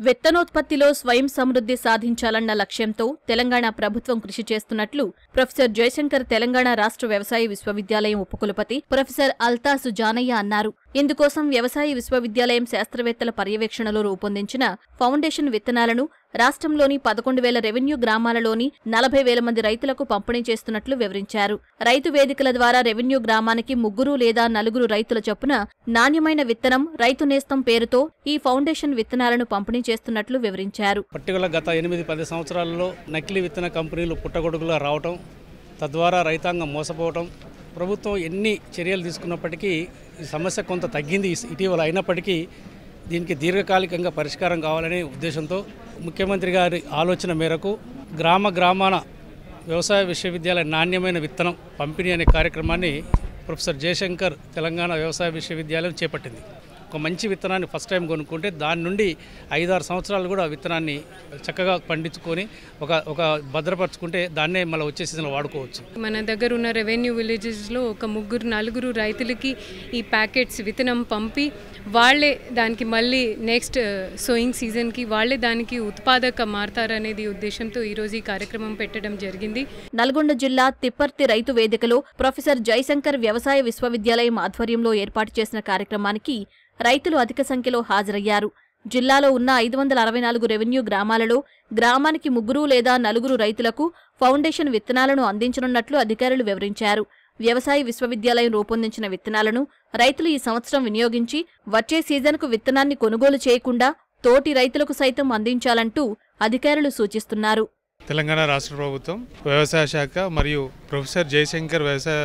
విత్తనోత్పత్తిలో స్వయం సమృద్ధి సాధించాలన్న లక్ష్యంతో తెలంగాణ ప్రభుత్వం కృషి చేస్తున్నట్లు ప్రొఫెసర్ జయశంకర్ తెలంగాణ రాష్ట్ర వ్యవసాయ విశ్వవిద్యాలయం ఉపకులపతి ప్రొఫెసర్ అల్తాసు జానయ్య అన్నారు. ఇందుకోసం వ్యవసాయ విశ్వవిద్యాలయం శాస్త్రవేత్తల పర్యవేక్షణలో రూపొందించిన ఫౌండేషన్ విత్తనాలను రాష్ట్రంలోని 11,000 రెవెన్యూ గ్రామాలలోని 40,000 మంది రైతులకు పంపిణీ చేస్తున్నట్లు వివరించారు. రైతు వేదికల ద్వారా రెవెన్యూ గ్రామానికి 3 లేదా 4 రైతుల చొప్పున నాణ్యమైన విత్తనం రైతు నేస్తం పేరుతో ఈ ఫౌండేషన్ విత్తనాలను పంపిణీ చేస్తున్నట్లు వివరించారు. పర్టికులర్ గత 8-10 సంవత్సరాలలో నకిలీ విత్తన కంపెనీలు పుట్టగొడుగులా రావటం, తద్వారా రైతాంగం మోసపోవటం, ప్రభుత్వం ఎన్ని చర్యలు తీసుకున్నప్పటికీ ఈ సమస్య కొంత తగ్గింది ఇటీవల. అయినప్పటికీ దీనికి దీర్ఘకాలికంగా పరిష్కారం కావాలనే ఉద్దేశంతో ముఖ్యమంత్రి గారి ఆలోచన మేరకు గ్రామాన వ్యవసాయ విశ్వవిద్యాలయ నాణ్యమైన విత్తనం పంపిణీ అనే కార్యక్రమాన్ని ప్రొఫెసర్ జయశంకర్ తెలంగాణ వ్యవసాయ విశ్వవిద్యాలయం చేపట్టింది. ఒక మంచి విత్తనాన్ని ఫస్ట్ టైం కొనుక్కుంటే దాని నుండి 5-6 సంవత్సరాలు కూడా విత్తనాన్ని చక్కగా పండించుకొని ఒక భద్రపరచుకుంటే దాన్నే మళ్ళీ వచ్చే సీజన్లో వాడుకోవచ్చు. మన దగ్గర ఉన్న రెవెన్యూ విలేజెస్లో ఒక 3-4 రైతులకి ఈ ప్యాకెట్స్ విత్తనం పంపి వాళ్ళే దానికి మళ్ళీ నెక్స్ట్ సోయింగ్ సీజన్కి వాళ్ళే దానికి ఉత్పాదక మారతారనేది ఉద్దేశంతో ఈరోజు ఈ కార్యక్రమం పెట్టడం జరిగింది. నల్గొండ జిల్లా తిప్పర్తి రైతు వేదికలో ప్రొఫెసర్ జయశంకర్ వ్యవసాయ విశ్వవిద్యాలయం ఆధ్వర్యంలో ఏర్పాటు చేసిన కార్యక్రమానికి రైతులు అధిక సంఖ్యలో హాజరయ్యారు. జిల్లాలో ఉన్న 564 రెవెన్యూ గ్రామాలలో గ్రామానికి 3 లేదా 4 రైతులకు ఫౌండేషన్ విత్తనాలను అందించనున్నట్లు అధికారులు వివరించారు. వ్యవసాయ విశ్వవిద్యాలయం రూపొందించిన విత్తనాలను రైతులు ఈ సంవత్సరం వినియోగించి వచ్చే సీజన్కు విత్తనాన్ని కొనుగోలు చేయకుండా తోటి రైతులకు సైతం అందించాలంటూ అధికారులు సూచిస్తున్నారు. తెలంగాణ రాష్ట్ర ప్రభుత్వం వ్యవసాయ శాఖ మరియు ప్రొఫెసర్ జయశంకర్ వ్యవసాయ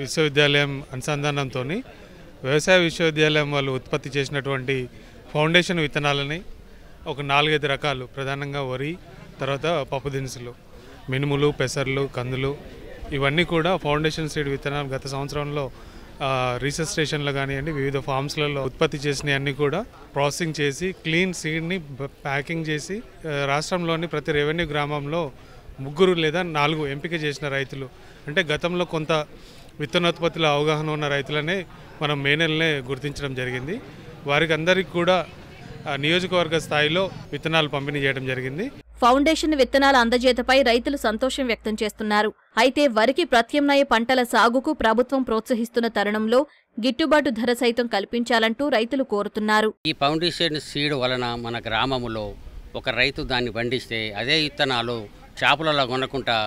విశ్వవిద్యాలయం అనుసంధానంతో వ్యవసాయ విశ్వవిద్యాలయం వాళ్ళు ఉత్పత్తి చేసినటువంటి ఫౌండేషన్ విత్తనాలని ఒక 4-5 రకాలు, ప్రధానంగా వరి, తర్వాత పప్పు దినుసులు, మినుములు, పెసర్లు, కందులు, ఇవన్నీ కూడా ఫౌండేషన్ సీడ్ విత్తనాలు గత సంవత్సరంలో రీసెర్చ్ స్టేషన్లో కానివ్వండి వివిధ ఫార్మ్స్లలో ఉత్పత్తి చేసినవి అన్నీ కూడా ప్రాసెసింగ్ చేసి క్లీన్ సీడ్ని ప్యాకింగ్ చేసి రాష్ట్రంలోని ప్రతి రెవెన్యూ గ్రామంలో 3 లేదా 4 ఎంపిక చేసిన రైతులు, అంటే గతంలో కొంత విత్తనోత్పత్తిలో అవగాహన ఉన్న రైతులనే మనం మే నెలనే గుర్తించడం జరిగింది. వారికి అందరికీ కూడా నియోజకవర్గ స్థాయిలో విత్తనాలు పంపిణీ చేయడం జరిగింది. ఫౌండేషన్ విత్తనాల అందజేతపై రైతులు సంతోషం వ్యక్తం చేస్తున్నారు. అయితే వరికి ప్రత్యామ్నాయ పంటల సాగుకు ప్రభుత్వం ప్రోత్సహిస్తున్న తరుణంలో గిట్టుబాటు ధర సైతం కల్పించాలంటూ రైతులు కోరుతున్నారు. ఈ ఫౌండేషన్ సీడ్ వలన మన గ్రామంలో ఒక రైతు దాన్ని పండిస్తే అదే విత్తనాలు షాపులలో కొనకుండా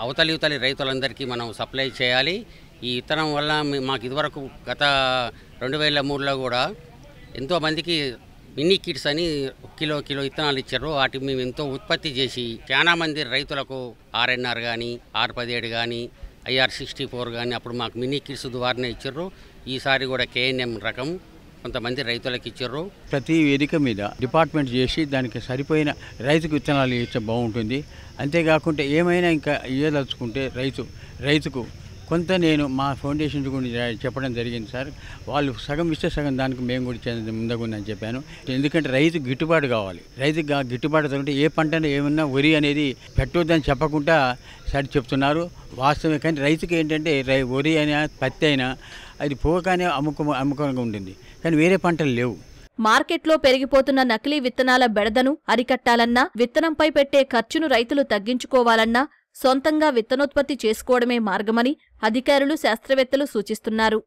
అవతలి రైతులందరికీ మనం సప్లై చేయాలి. ఈ విత్తనం వల్ల మాకు ఇదివరకు గత 2003లో కూడా ఎంతోమందికి మినీ కిట్స్ అని కిలో విత్తనాలు ఇచ్చారు. వాటిని మేము ఎంతో ఉత్పత్తి చేసి చాలా మంది రైతులకు RNR కానీ, R17 కానీ, IR64 కానీ అప్పుడు మాకు మినీ కిట్స్ ద్వారానే ఇచ్చారు. ఈసారి కూడా KNM రకం కొంతమంది రైతులకు ఇచ్చారు. ప్రతి వేదిక మీద డిపార్ట్మెంట్ చేసి దానికి సరిపోయిన రైతుకు విత్తనాలు ఇచ్చే బాగుంటుంది. అంతేకాకుండా ఏమైనా ఇంకా ఇవ్వదలుచుకుంటే రైతుకు కొంత నేను మా ఫౌండేషన్ గురించి చెప్పడం జరిగింది సార్. వాళ్ళు సగం ఇస్తే సగం దానికి మేము కూడా ముందుకుందని చెప్పాను. ఎందుకంటే రైతు గిట్టుబాటు కావాలి. రైతుకి గిట్టుబాటు తగ్గితే ఏ పంటను ఏమన్నా వరి అనేది పెట్టొద్దని చెప్పకుండా సరి చెప్తున్నారు. వాస్తవమే. కానీ రైతుకి ఏంటంటే వరి అయినా పత్తి అయినా అది పోగానే అమ్ముకంగా ఉంటుంది. కానీ వేరే పంటలు లేవు. మార్కెట్లో పెరిగిపోతున్న నకిలీ విత్తనాల బెడదను అరికట్టాలన్నా, విత్తనంపై పెట్టే ఖర్చును రైతులు తగ్గించుకోవాలన్నా సొంతంగా విత్తనోత్పత్తి చేసుకోవడమే మార్గమని అధికారులు, శాస్త్రవేత్తలు సూచిస్తున్నారు.